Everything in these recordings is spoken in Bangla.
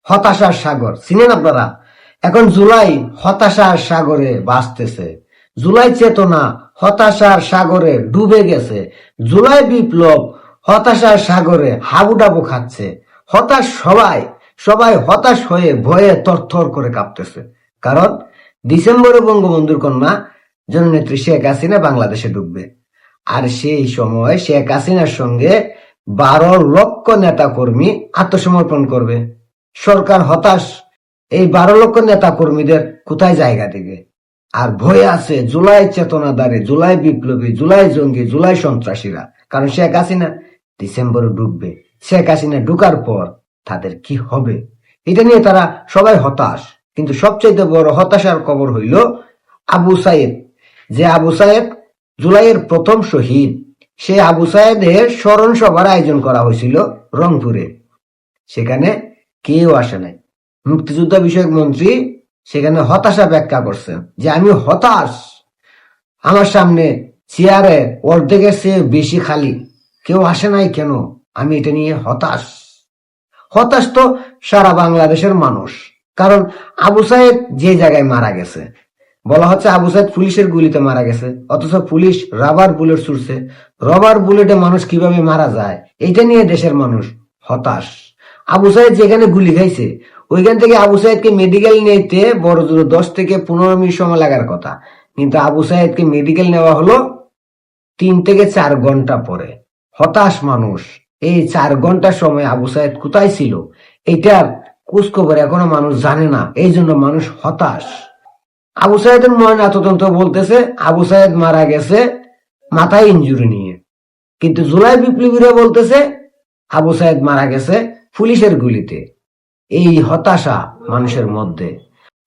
হতাশার সাগর চিনেন আপনারা? এখন জুলাই হতাশার সাগরে ভাসতেছে। জুলাই চেতনা হতাশার সাগরে ডুবে গেছে। জুলাই বিপ্লব হতাশার সাগরে হাবুডাবু খাচ্ছে। হতাশ সবাই, সবাই হতাশ হয়ে ভয়ে থরথর করে কাঁপতেছে। কারণ ডিসেম্বরে বঙ্গবন্ধুর কন্যা জননেত্রী শেখ হাসিনা বাংলাদেশে ঢুকবে। আর সেই সময় শেখ হাসিনার সঙ্গে 12 লক্ষ নেতা কর্মী আত্মসমর্পণ করবে। সরকার হতাশ, এই 12 লক্ষ নেতা কর্মীদের কোথায় জায়গা দিবে? আর ভয়ে আছে জুলাই চেতনাদারে, জুলাই বিপ্লবী, জুলাই জঙ্গি, জুলাই সন্ত্রাসীরা। কারণ শেখ হাসিনা ডিসেম্বরে ঢুকবে। শেখ হাসিনা ঢুকার পর তাদের কি হবে, এটা নিয়ে তারা সবাই হতাশ। কিন্তু সবচেয়ে বড় হতাশার খবর হইল আবু সাইদ, যে আবু সাইদ জুলাইয়ের প্রথম শহীদ, সে আবু সাইদের স্মরণ সভার আয়োজন করা হয়েছিল রংপুরে। সেখানে কেউ আসে নাই। মুক্তিযোদ্ধা বিষয়ক মন্ত্রী সেখানে হতাশা ব্যাখ্যা করছেন যে আমি হতাশ, আমার সামনে চেয়ারে অর্ধেকের চেয়ে বেশি খালি, কেউ আসে নাই কেন, আমি এটা নিয়ে হতাশ। হতাশ তো সারা বাংলাদেশের মানুষ। কারণ আবু সাইদ যে জায়গায় মারা গেছে, বলা হচ্ছে আবু সাইদ পুলিশের গুলিতে মারা গেছে, অথচ পুলিশ রাবার বুলেট ছুড়ছে। রাবার বুলেটে মানুষ কিভাবে মারা যায়, এটা নিয়ে দেশের মানুষ হতাশ। আবু সাইদ যেখানে গুলি খাইছে ওইখান থেকে আবু সাইদকে মেডিকেল নিতে বড় জোর 10 থেকে 15 মিনিট সময় লাগার কথা, কিন্তু আবু সাইদকে মেডিকেল নেওয়া হলো 3 থেকে 4 ঘন্টা পরে। হতাশ মানুষ। এই 4 ঘন্টার সময় আবু সাইদ কোথায় ছিল এটার খোঁজখবর এখনো মানুষ জানে না, এই জন্য মানুষ হতাশ। আবু সাইদের ময়নাতদন্ত বলতেছে আবু সাইদ মারা গেছে মাথায় ইনজুরি নিয়ে, কিন্তু জুলাই বিপ্লবীরা বলতেছে আবু সাইদ মারা গেছে পুলিশের গুলিতে। এই হতাশা মানুষের মধ্যে।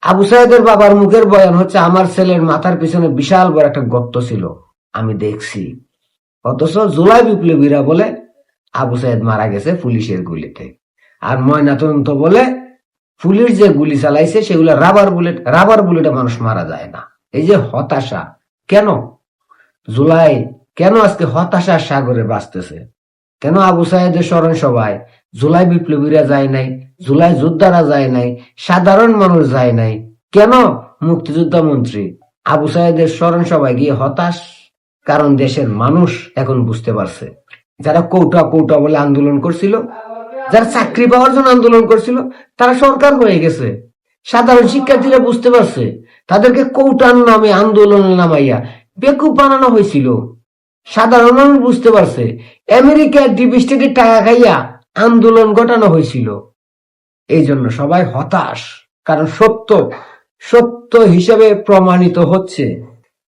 আবু সাইদের বাবার মুখের বয়ান হচ্ছে আমার ছেলের মাথার পিছনে বিশাল বড় একটা গর্ত ছিল, আমি দেখছি। অথচ জুলাই বিপ্লবীরা বলে আবু সাইদ মারা গেছে পুলিশের গুলিতে। আর ময়নাতদন্ত বলে পুলিশ যে গুলি চালাইছে সেগুলো রাবার বুলেট, রাবার বুলেটে মানুষ মারা যায় না। এই যে হতাশা, কেন জুলাই, কেন আজকে হতাশার সাগরে বাঁচতেছে? কেন আবু সাইদের স্মরণ সভায় জুলাই বিপ্লবীরা যায় নাই, জুলাই যোদ্ধারা যায় নাই, সাধারণ মানুষ যায় নাই? কেন মুক্তিযোদ্ধা মন্ত্রী আবু সাইদের স্মরণ সভায় গিয়ে হতাশ? কারণ দেশের মানুষ এখন বুঝতে পারছে, যারা কৌটা কৌটা বলে আন্দোলন করছিল, যারা চাকরি পাওয়ার জন্য আন্দোলন করছিল, তারা সরকার হয়ে গেছে। সাধারণ শিক্ষার্থীরা বুঝতে পারছে তাদেরকে কৌটার নামে আন্দোলন নামাইয়া বেকুব বানানো হয়েছিল। সাধারণ মানুষ বুঝতে পারছে আমেরিকার ডিপ স্টেটের টাকা খাইয়া আন্দোলন ঘটানো হয়েছিল। এই জন্য সবাই হতাশ, কারণ সত্য সত্য হিসেবে প্রমাণিত হচ্ছে।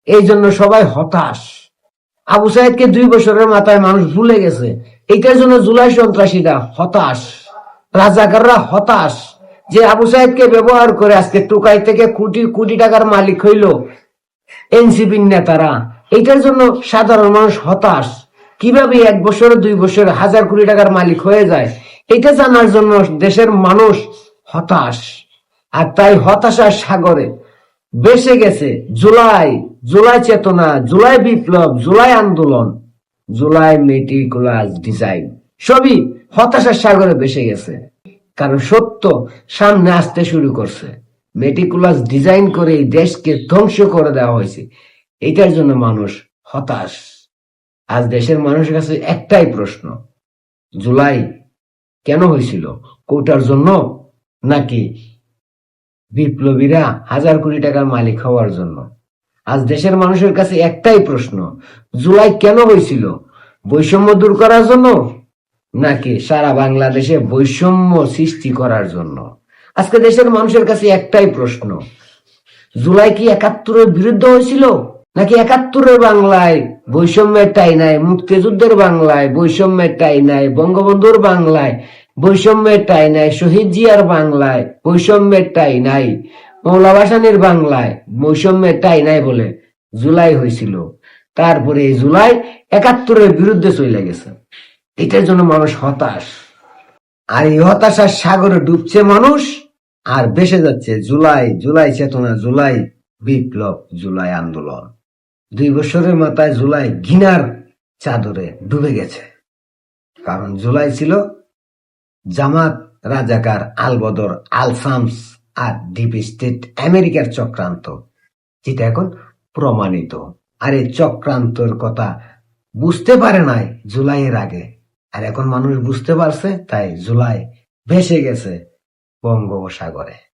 এই জন্য সবাই হতাশ। আবু সাইদকে 2 বছরের মাথায় মানুষ ভুলে গেছে, এইটার জন্য জুলাই সন্ত্রাসীরা হতাশ, রাজাকাররা হতাশ যে আবু সাইদকে ব্যবহার করে আজকে টুকাই থেকে কোটি কোটি টাকার মালিক হইল এনসিপির নেতারা। এইটার জন্য সাধারণ মানুষ হতাশ। কিভাবে 1 বছরে 2 বছরে হাজার কোটি টাকার মালিক হয়ে যায়, এটা জানার জন্য দেশের মানুষ হতাশ। আর তাই হতাশার সাগরে বেসে গেছে জুলাই, জুলাই চেতনা, জুলাই বিপ্লব, জুলাই আন্দোলন, জুলাই মেটিকুলাস ডিজাইন, সবই হতাশার সাগরে ভেসে গেছে। কারণ সত্য সামনে আসতে শুরু করছে। মেটিকুলাস ডিজাইন করে এই দেশকে ধ্বংস করে দেওয়া হয়েছে, এটার জন্য মানুষ হতাশ। আজ দেশের মানুষের কাছে একটাই প্রশ্ন, জুলাই কেন হয়েছিল? কোটার জন্য নাকি বিপ্লবীরা হাজার কোটি টাকার মালিক হওয়ার জন্য? আজ দেশের মানুষের কাছে একটাই প্রশ্ন, জুলাই কেন হয়েছিল? বৈষম্য দূর করার জন্য নাকি সারা বাংলাদেশে বৈষম্য সৃষ্টি করার জন্য? আজকে দেশের মানুষের কাছে একটাই প্রশ্ন, জুলাই কি 71-এর বিরুদ্ধে হয়েছিল নাকি 71-এর বাংলায় বৈষম্যের ঠাঁই নাই, মুক্তিযুদ্ধের বাংলায় বৈষম্যের ঠাঁই নাই, বঙ্গবন্ধুর বাংলায় বৈষম্যের ঠাঁই নাই, শহীদ জিয়ার বাংলায় বৈষম্যের ঠাঁই নাই, মৌলা ভাসানীর বাংলায় বৈষম্যের ঠাঁই নাই বলে জুলাই হয়েছিল। তারপরে এই জুলাই 71-এর বিরুদ্ধে চলে গেছে। এটার জন্য মানুষ হতাশ। আর এই হতাশার সাগরে ডুবছে মানুষ, আর ভেসে যাচ্ছে জুলাই, জুলাই চেতনা, জুলাই বিপ্লব, জুলাই আন্দোলন। 2 বছরের মাথায় জুলাই ঘৃণার চাদরে ডুবে গেছে। কারণ জুলাই ছিল জামাত রাজাকার, আলবদর, আল শামস আর ডিপ স্টেট আমেরিকার চক্রান্ত, যেটা এখন প্রমাণিত। আর এই চক্রান্তর কথা বুঝতে পারে নাই জুলাইয়ের আগে, আর এখন মানুষ বুঝতে পারছে, তাই জুলাই ভেসে গেছে বঙ্গোপসাগরে।